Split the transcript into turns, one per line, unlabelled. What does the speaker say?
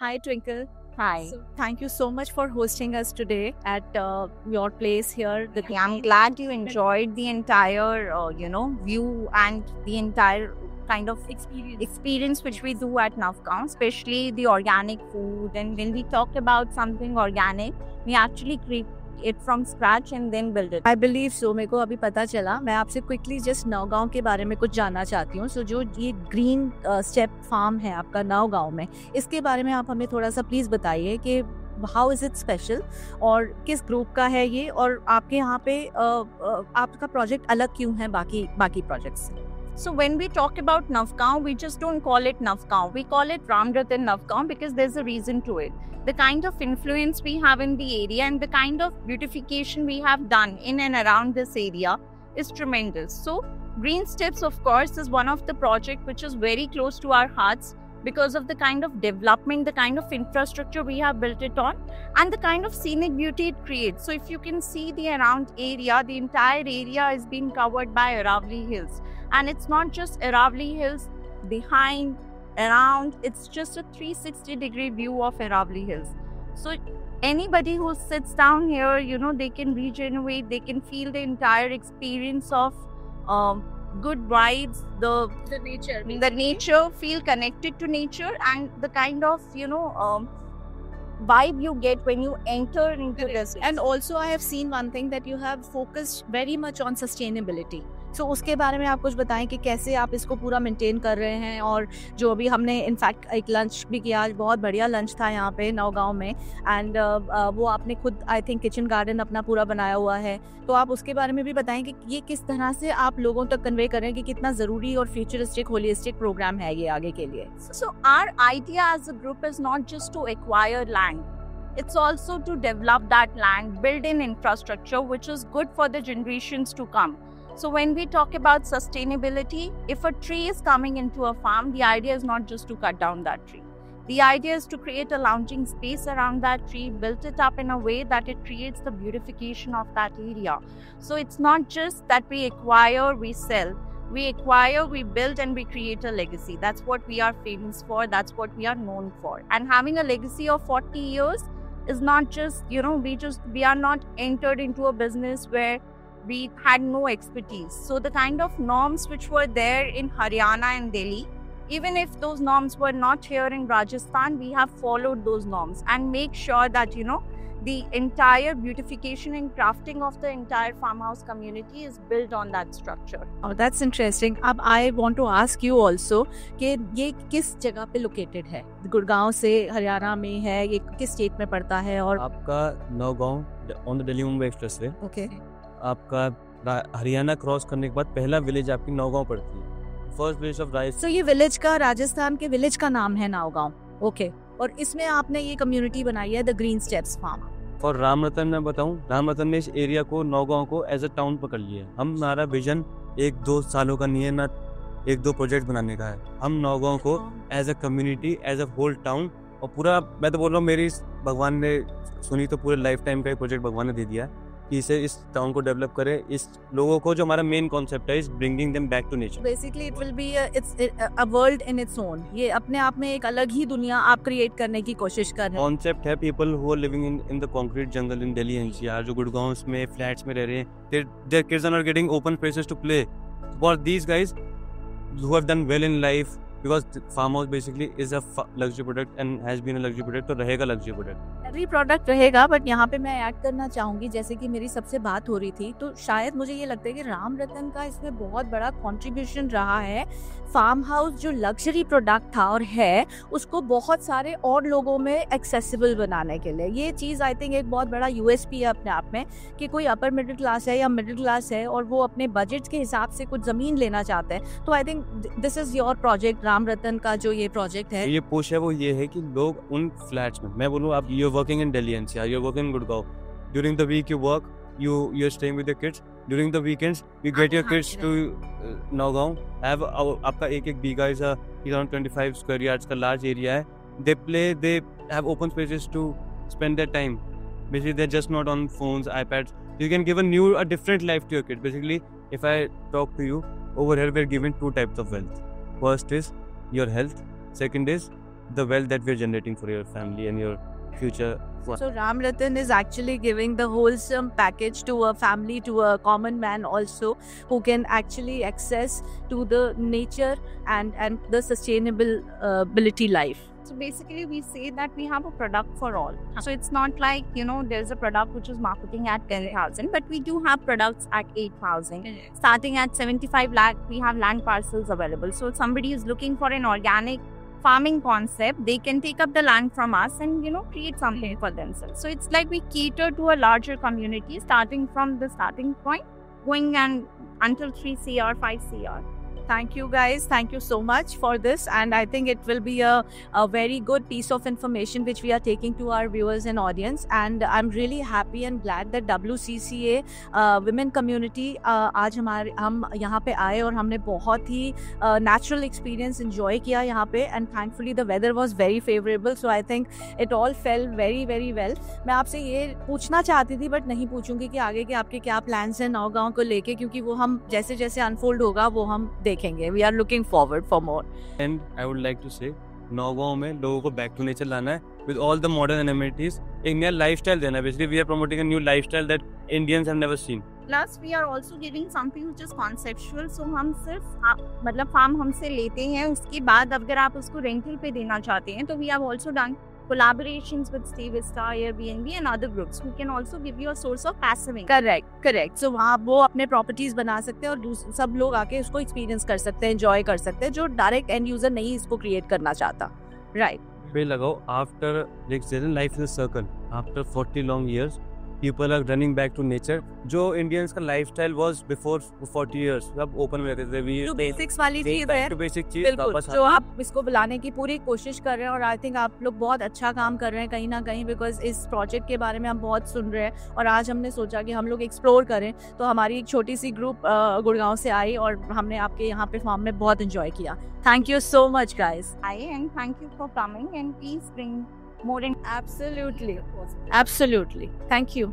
Hi, Twinkle.
Hi.
So, thank you so much for hosting us today at your place here.
I'm glad you enjoyed the entire, view and the entire kind of experience which we do at Navgaon, especially the organic food. And when we talk about something organic, we actually create it from scratch and then build it.
I believe so. मेरे को अभी पता चला. मैं आपसे quickly just Naugaon के बारे में कुछ जानना चाहती हूँ. So जो ये ग्रीन स्टेप फार्म है आपका नौगांव में, इसके बारे में आप हमें थोड़ा सा प्लीज बताइए कि हाउ इज इट स्पेशल और किस ग्रुप का है ये, और आपके यहाँ पे आपका प्रोजेक्ट अलग क्यों है बाकी प्रोजेक्ट्स से.
So when we talk about Navgaon, we just don't call it Navgaon. We call it Ramratan Navgaon because there's a reason to it. The kind of influence we have in the area and the kind of beautification we have done in and around this area is tremendous. So Green Steps, of course, is one of the projects which is very close to our hearts because of the kind of development, the kind of infrastructure we have built it on, and the kind of scenic beauty it creates. So if you can see the around area, the entire area is being covered by Aravali Hills. And it's not just Aravali Hills, behind, around, it's just a 360-degree view of Aravali Hills. So anybody who sits down here, they can regenerate, they can feel the entire experience of good vibes, the nature, feel connected to nature, and the kind of vibe you get when you enter into this.
And also I have seen one thing that you have focused very much on sustainability. So उसके बारे में आप कुछ बताएं कि कैसे आप इसको पूरा मेंटेन कर रहे हैं. और जो अभी हमने इनफैक्ट एक लंच भी किया, आज बहुत बढ़िया लंच था यहाँ पे नौगांव में, एंड वो आपने खुद आई थिंक किचन गार्डन अपना पूरा बनाया हुआ है. तो आप उसके बारे में भी बताएं कि ये किस तरह से आप लोगों तक कन्वे करें कि कितना ज़रूरी और फ्यूचरिस्टिक होलिस्टिक प्रोग्राम है ये आगे के लिए.
So our idea as a group is not just to acquire land. It's also to develop that land, build in infrastructure which is good for the generations to come. So when we talk about sustainability, if a tree is coming into a farm, the idea is not just to cut down that tree. The idea is to create a lounging space around that tree, build it up in a way that it creates the beautification of that area. So it's not just that we acquire, we sell. We acquire, we build, and we create a legacy. That's what we are famous for. That's what we are known for. And having a legacy of 40 years is not just, we are not entered into a business where we had no expertise. So the kind of norms which were there in Haryana and Delhi, even if those norms were not here in Rajasthan, we have followed those norms and make sure that, the entire beautification and crafting of the entire farmhouse community is built on that structure.
Oh, that's interesting. अब I want to ask you also कि ये किस जगह पे located है? गुड़गांव से हरियाणा में है, ये किस स्टेट में पड़ता है? और
आपका Naugaon on the Delhi Mumbai expressway.
Okay.
आपका हरियाणा क्रॉस करने के बाद पहला विलेज आपकी नौगांव पड़ती है. First village of rice.
तो ये विलेज का, राजस्थान के विलेज का नाम है नौगांव. ओके. और इसमें आपने ये कम्युनिटी बनाई है द ग्रीन स्टेप्स फार्म.
और रामरतन में बताऊं, रामरतन ने इस एरिया को, नौगांव को एज अ टाउन पकड़ लिया है. हमारा विजन 1-2 सालों का नहीं है, ना 1-2 प्रोजेक्ट बनाने का है. हम नौगांव को as a community, as a whole town, और पूरा, मैं तो बोल रहा हूँ, मेरी भगवान ने सुनी तो पूरे लाइफ टाइम का एक प्रोजेक्ट भगवान ने दे दिया है कि इसे, इस टाउन को डेवलप करे. इस लोगों को, जो हमारा मेन कॉन्सेप्ट है, is bringing them back to nature.
Basically it will be a world in its own. ये अपने आप में एक अलग ही दुनिया आप क्रिएट करने की कोशिश कर रहे हैं.
कॉन्सेप्ट है people who are living in the concrete jungle in Delhi NCR, जो गुड़गांव में फ्लैट्स में रह रहे हैं. Their kids are getting open spaces to play. For these guys who have done well in life, because farm house basically is a luxury product and has been a luxury product, तो रहेगा luxury product.
Luxury product रहेगा. But यहाँ पे मैं add करना चाहूंगी, जैसे कि मेरी सबसे बात हो रही थी, तो शायद मुझे ये लगता है कि राम रतन का इसमें बहुत बड़ा कंट्रीब्यूशन रहा है. फार्म हाउस जो लग्जरी प्रोडक्ट था और है, उसको बहुत सारे और लोगों में एक्सेसिबल बनाने के लिए. ये चीज़ आई थिंक एक बहुत बड़ा यूएसपी है अपने आप में, कि कोई अपर मिडिल क्लास है या मिडिल क्लास है और वो अपने बजट के हिसाब से कुछ ज़मीन लेना चाहते हैं. तो I think this is your project. Ram Ratan का जो ये प्रोजेक्ट है,
ये पुश है, वो ये है कि लोग उन फ्लैट्स में, मैं बोलूँ, आप you are working in Delhi NCR, you are working in Gurgaon, during the week you work, you are staying with your kids. During the weekends you get your kids to Nagaon. Have आपका एक बीघा is around 25 square yards का large area है. They play, they have open spaces to spend their time. Basically they're just not on phones, iPads. You can give a different life to your kids. Basically, if I talk to you, over here we're given 2 types of wealth. First is your health, second is the wealth that we're generating for your family and your future.
So Ram Ratan is actually giving the wholesome package to a family, to a common man also, who can actually access to the nature and the sustainable ability life.
So basically, we say that we have a product for all. So it's not like, there's a product which is marketing at 10,000, but we do have products at 8,000. Starting at 75 lakh, we have land parcels available. So if somebody is looking for an organic farming concept, they can take up the land from us and, create something for themselves. So it's like we cater to a larger community, starting from the starting point, going and until 3 CR, 5 CR.
Thank you guys. Thank you so much for this. And I think it will be a very good piece of information which we are taking to our viewers and audience. And I'm really happy and glad that WCCA women community आज हम यहाँ पे आए और हमने बहुत ही natural experience enjoy किया यहाँ पे. And thankfully the weather was very favorable. So I think it all fell very very well. मैं आपसे ये पूछना चाहती थी बट नहीं पूछूंगी कि आगे के आपके क्या प्लान्स हैं नौगांव को लेके, क्योंकि वो हम जैसे जैसे अनफोल्ड होगा वो हम देखेंगे. We are looking forward for more.
And I would like to say, Naugaon में लोगों को back to nature लाना है with all the modern amenities. एक नया lifestyle देना है. Basically, we are promoting a new lifestyle that Indians have never seen.
Plus, we are also giving something which is conceptual. So हम सिर्फ मतलब farm हमसे लेते हैं, उसके बाद अगर आप उसको रेंटल पे देना चाहते हैं तो we have also done collaborations with Stay Vista, Airbnb and other groups who can also give you a source of passive income.
Correct. So वहाँ वो अपने प्रॉपर्टीज बना सकते हैं और सब लोग आके उसको एक्सपीरियंस कर सकते हैं, एंजॉय कर सकते हैं, जो डायरेक्ट एंड यूजर नहीं इसको क्रिएट करना चाहता. राइट.
पे लगाओ. After life is a circle. After 40 long years, people are running back to nature. जो Indians का lifestyle was before 40 years, सब open में रहते थे.
जो बेसिक्स वाली चीज है, बिल्कुल, जो आप इसको बुलाने की पूरी कोशिश कर रहे हैं और आई थिंक आप लोग बहुत अच्छा काम कर रहे हैं कहीं ना कहीं, बिकॉज इस प्रोजेक्ट के बारे में हम बहुत सुन रहे हैं और आज हमने सोचा कि हम लोग एक्सप्लोर करें. तो हमारी एक छोटी सी ग्रुप गुड़गांव से आई और हमने आपके यहाँ पे फार्म में बहुत एंजॉय किया. Thank you so much guys.
And thank you for coming and please bring more in.
Absolutely. Thank you.